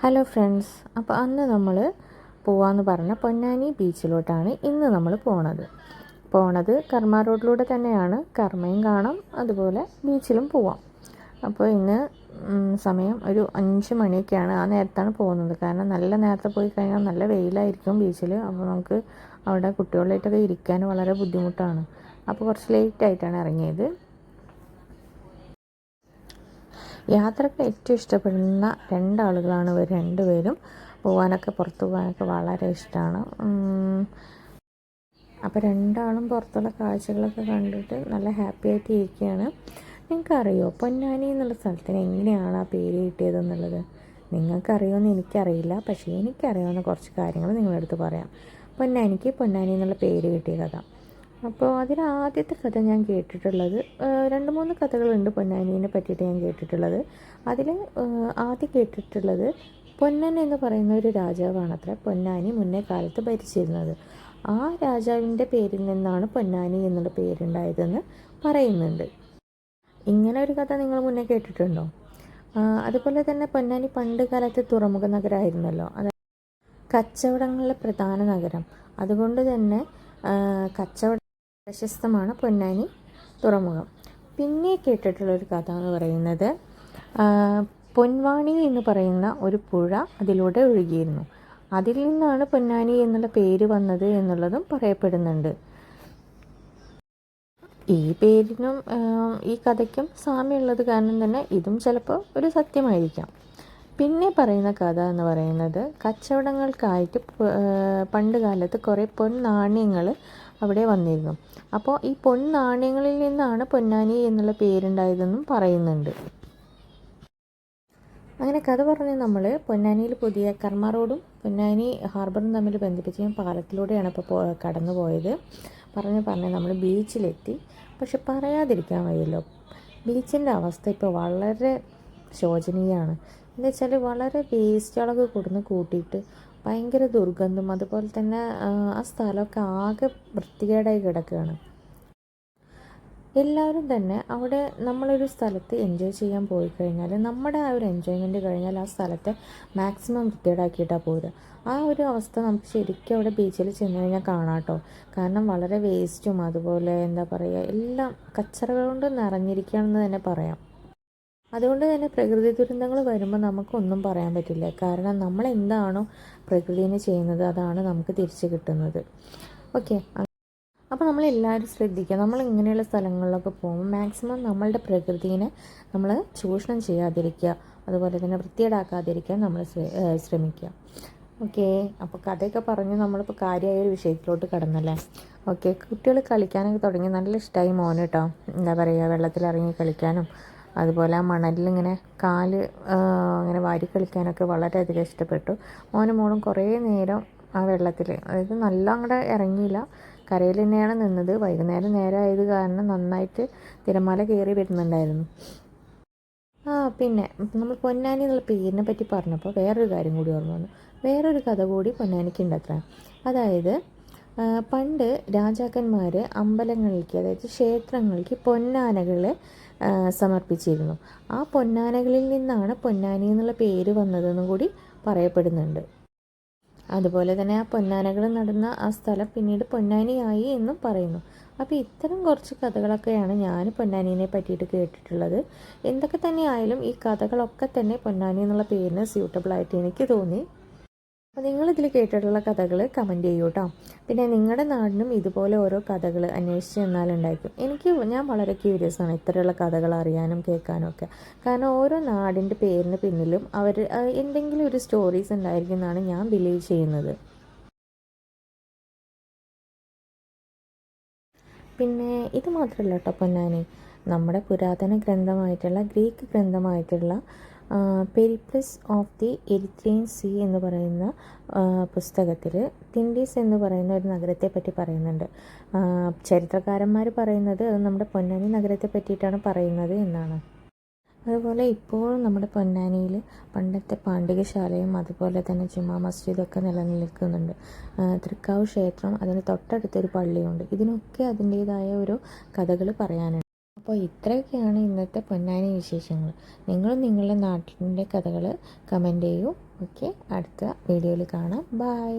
Hello friends, അപ്പോൾ അന്ന് നമ്മൾ പോവാമെന്ന് പറഞ്ഞ പൊന്നാനി ബീച്ചിലോട്ടാണ് ഇന്ന് നമ്മൾ പോണത് കർമ്മ റോഡിലൂടെ തന്നെയാണ്. കർമ്മയും കാണാം, അതുപോലെ ബീച്ചിലും പോവാം. അപ്പോൾ ഇന്ന് സമയം ഒരു 5 മണിയൊക്കെയാണ്. ആ നേരത്താണ് പോകുന്നത്. കാരണം നല്ല നേരത്തെ പോയി കഴിഞ്ഞാൽ നല്ല വെയിലായിരിക്കും ബീച്ചിൽ. അപ്പോൾ നമുക്ക് അവിടെ കുട്ടികളായിട്ടൊക്കെ ഇരിക്കാൻ വളരെ ബുദ്ധിമുട്ടാണ്. അപ്പോൾ കുറച്ച് ലേറ്റായിട്ടാണ് ഇറങ്ങിയത്. യാത്രയ്ക്ക് ഏറ്റവും ഇഷ്ടപ്പെടുന്ന രണ്ടാളുകളാണ് ഇവർ രണ്ടുപേരും. പുറത്ത് പോകാനൊക്കെ വളരെ ഇഷ്ടമാണ്. അപ്പോൾ രണ്ടാളും പുറത്തുള്ള കാഴ്ചകളൊക്കെ കണ്ടിട്ട് നല്ല ഹാപ്പി ആയിട്ട് ഇരിക്കുകയാണ്. നിങ്ങൾക്കറിയോ പൊന്നാനി എന്നുള്ള സ്ഥലത്തിന് എങ്ങനെയാണ് ആ പേര് കിട്ടിയതെന്നുള്ളത്? നിങ്ങൾക്കറിയുമെന്ന് എനിക്കറിയില്ല, പക്ഷേ എനിക്കറിയാവുന്ന കുറച്ച് കാര്യങ്ങൾ നിങ്ങളുടെ അടുത്ത് പറയാം. പൊന്നാനി എന്നുള്ള പേര് കിട്ടിയ കഥ. അപ്പോൾ ആദ്യത്തെ കഥ ഞാൻ കേട്ടിട്ടുള്ളത് 2-3 കഥകളുണ്ട് പൊന്നാനീനെ പറ്റിയിട്ട് ഞാൻ കേട്ടിട്ടുള്ളത്. അതിൽ ആദ്യം കേട്ടിട്ടുള്ളത് പൊന്നൻ എന്ന് പറയുന്ന ഒരു രാജാവാണത്രേ പൊന്നാനി മുന്നേ കാലത്ത് ഭരിച്ചിരുന്നത്. ആ രാജാവിൻ്റെ പേരിൽ നിന്നാണ് പൊന്നാനി എന്നുള്ള പേരുണ്ടായതെന്ന് പറയുന്നുണ്ട്. ഇങ്ങനെ ഒരു കഥ നിങ്ങൾ മുന്നേ കേട്ടിട്ടുണ്ടോ? അതുപോലെ തന്നെ പൊന്നാനി പണ്ട് കാലത്ത് തുറമുഖ നഗരമായിരുന്നല്ലോ. അതായത് കച്ചവടങ്ങളുടെ പ്രധാന നഗരം. അതുകൊണ്ട് തന്നെ പ്രശസ്തമാണ് പൊന്നാനി തുറമുഖം. പിന്നെ കേട്ടിട്ടുള്ളൊരു കഥ എന്ന് പറയുന്നത് പൊൻവാണി എന്ന് പറയുന്ന ഒരു പുഴ അതിലൂടെ ഒഴുകിയിരുന്നു. അതിൽ നിന്നാണ് പൊന്നാനി എന്നുള്ള പേര് വന്നത് എന്നുള്ളതും പറയപ്പെടുന്നുണ്ട്. ഈ പേരിനും ഈ കഥയ്ക്കും സാമ്യമുള്ളത് കാരണം തന്നെ ഇതും ചിലപ്പോൾ ഒരു സത്യമായിരിക്കാം. പിന്നെ പറയുന്ന കഥ എന്ന് പറയുന്നത് കച്ചവടങ്ങൾക്കായിട്ട് പണ്ട് കാലത്ത് കുറേ പൊൻനാണ്യങ്ങൾ അവിടെ വന്നിരുന്നു. അപ്പോൾ ഈ പൊൻനാണ്യങ്ങളിൽ നിന്നാണ് പൊന്നാനി എന്നുള്ള പേരുണ്ടായതെന്നും പറയുന്നുണ്ട്. അങ്ങനെ കഥ പറഞ്ഞ് നമ്മൾ പൊന്നാനിയിൽ പുതിയ കർമ്മ റോഡും പൊന്നാനി ഹാർബറും തമ്മിൽ ബന്ധിപ്പിച്ച് പാലത്തിലൂടെയാണ് ഇപ്പോൾ കടന്നു പോയത്. പറഞ്ഞ് നമ്മൾ ബീച്ചിലെത്തി. പക്ഷെ പറയാതിരിക്കാൻ വയ്യല്ലോ, ബീച്ചിൻ്റെ അവസ്ഥ ഇപ്പോൾ വളരെ ശോചനീയമാണ്. എന്താ വെച്ചാൽ വളരെ വേസ്റ്റുകളൊക്കെ കൊടുന്ന് കൂട്ടിയിട്ട് ഭയങ്കര ദുർഗന്ധം. അതുപോലെ തന്നെ ആ സ്ഥലമൊക്കെ ആകെ വൃത്തികേടായി കിടക്കുകയാണ്. എല്ലാവരും തന്നെ അവിടെ നമ്മളൊരു സ്ഥലത്ത് എൻജോയ് ചെയ്യാൻ പോയി കഴിഞ്ഞാൽ നമ്മുടെ ആ ഒരു എൻജോയ്മെൻറ്റ് കഴിഞ്ഞാൽ ആ സ്ഥലത്തെ മാക്സിമം വൃത്തികേടാക്കിയിട്ടാണ് പോരുക. ആ ഒരു അവസ്ഥ നമുക്ക് ശരിക്കും അവിടെ ബീച്ചിൽ ചെന്ന് കഴിഞ്ഞാൽ കാണാം കേട്ടോ. കാരണം വളരെ വേസ്റ്റും അതുപോലെ എന്താ പറയുക എല്ലാം കച്ചറകൾ കൊണ്ട് നിറഞ്ഞിരിക്കുകയാണെന്ന് തന്നെ പറയാം. അതുകൊണ്ട് തന്നെ പ്രകൃതി ദുരന്തങ്ങൾ വരുമ്പോൾ നമുക്കൊന്നും പറയാൻ പറ്റില്ല. കാരണം നമ്മൾ എന്താണോ പ്രകൃതിനെ ചെയ്യുന്നത് അതാണ് നമുക്ക് തിരിച്ച് കിട്ടുന്നത്. ഓക്കെ, അപ്പോൾ നമ്മളെല്ലാവരും ശ്രദ്ധിക്കുക. നമ്മൾ ഇങ്ങനെയുള്ള സ്ഥലങ്ങളിലൊക്കെ പോകുമ്പോൾ മാക്സിമം നമ്മളുടെ പ്രകൃതിനെ നമ്മൾ ചൂഷണം ചെയ്യാതിരിക്കുക, അതുപോലെ തന്നെ വൃത്തികേടാക്കാതിരിക്കാൻ നമ്മൾ ശ്രമിക്കുക. ഓക്കെ, അപ്പോൾ കഥയൊക്കെ പറഞ്ഞ് നമ്മളിപ്പോൾ കാര്യമായൊരു വിഷയത്തിലോട്ട് കടന്നല്ലേ. ഓക്കെ, കുട്ടികൾ കളിക്കാനൊക്കെ തുടങ്ങി. നല്ല ഇഷ്ടമായി മോന് കേട്ടോ. എന്താ പറയുക, വെള്ളത്തിലിറങ്ങി കളിക്കാനും അതുപോലെ ആ മണലിലിങ്ങനെ കാല് അങ്ങനെ വാരി കളിക്കാനൊക്കെ വളരെയധികം ഇഷ്ടപ്പെട്ടു. മോളും കുറേ നേരം ആ വെള്ളത്തിൽ, അതായത് നല്ല അങ്ങോട്ട് ഇറങ്ങിയില്ല, കരയിൽ തന്നെയാണ് നിന്നത്. വൈകുന്നേരം നേരമായത് കാരണം നന്നായിട്ട് തിരമാല കയറി വരുന്നുണ്ടായിരുന്നു. പിന്നെ നമ്മൾ പൊന്നാനി എന്നുള്ള പേരിനെ പറ്റി പറഞ്ഞപ്പോൾ വേറൊരു കാര്യം കൂടി ഓർമ്മ വന്നു. വേറൊരു കഥ കൂടി പൊന്നാനിക്കുണ്ട് അത്ര. അതായത് പണ്ട് രാജാക്കന്മാർ അമ്പലങ്ങളിലേക്ക്, അതായത് ക്ഷേത്രങ്ങൾക്ക് പൊന്നാനകളെ സമർപ്പിച്ചിരുന്നു. ആ പൊന്നാനകളിൽ നിന്നാണ് പൊന്നാനി എന്നുള്ള പേര് വന്നതെന്നും കൂടി പറയപ്പെടുന്നുണ്ട്. അതുപോലെ തന്നെ ആ പൊന്നാനകൾ നടന്ന ആ സ്ഥലം പിന്നീട് പൊന്നാനിയായി എന്നും പറയുന്നു. അപ്പോൾ ഇത്തരം കുറച്ച് കഥകളൊക്കെയാണ് ഞാൻ പൊന്നാനിയെ പറ്റിയിട്ട് കേട്ടിട്ടുള്ളത്. എന്തൊക്കെ തന്നെ ആയാലും ഈ കഥകളൊക്കെ തന്നെ പൊന്നാനി എന്നുള്ള പേരിന് സ്യൂട്ടബിളായിട്ട് എനിക്ക് തോന്നി. അപ്പോൾ നിങ്ങളിതിൽ കേട്ടിട്ടുള്ള കഥകൾ കമൻറ്റ് ചെയ്യൂ കേട്ടോ. പിന്നെ നിങ്ങളുടെ നാടിനും ഇതുപോലെ ഓരോ കഥകൾ അന്വേഷിച്ച് ചെന്നാലുണ്ടായിരിക്കും. ഞാൻ വളരെ ക്യൂരിയസ് ആണ് ഇത്തരമുള്ള കഥകൾ അറിയാനും കേൾക്കാനും ഒക്കെ. കാരണം ഓരോ നാടിൻ്റെ പേരിന് പിന്നിലും എന്തെങ്കിലും ഒരു സ്റ്റോറീസ് ഉണ്ടായിരിക്കും എന്നാണ് ഞാൻ ബിലീവ് ചെയ്യുന്നത്. പിന്നെ ഇത് മാത്രമല്ല കേട്ടോ പൊന്നാനി, നമ്മുടെ പുരാതന ഗ്രന്ഥമായിട്ടുള്ള ഗ്രീക്ക് ഗ്രന്ഥമായിട്ടുള്ള Periplus of the Erythraean sea എന്ന് പറയുന്ന പുസ്തകത്തിൽ തിൻഡീസ് എന്ന് പറയുന്ന ഒരു നഗരത്തെ പറ്റി പറയുന്നുണ്ട്. ചരിത്രകാരന്മാർ പറയുന്നത് അത് നമ്മുടെ പൊന്നാനി നഗരത്തെ പറ്റിയിട്ടാണ് പറയുന്നത് എന്നാണ്. അതുപോലെ ഇപ്പോഴും നമ്മുടെ പൊന്നാനിയിൽ പണ്ടത്തെ പാണ്ഡികശാലയും അതുപോലെ തന്നെ ജുമാ മസ്ജിദൊക്കെ നിലനിൽക്കുന്നുണ്ട്. തൃക്കാവ് ക്ഷേത്രം, അതിന് തൊട്ടടുത്തൊരു പള്ളിയുണ്ട്. ഇതിനൊക്കെ അതിൻ്റേതായ ഒരു കഥകൾ പറയാനുണ്ട്. അപ്പോൾ ഇത്രയൊക്കെയാണ് ഇന്നത്തെ പൊന്നാനി വിശേഷങ്ങൾ. നിങ്ങളും നിങ്ങളുടെ നാട്ടിൻ്റെ കഥകൾ കമൻറ്റ് ചെയ്യൂ. ഓക്കെ, അടുത്ത വീഡിയോയിൽ കാണാം. ബൈ.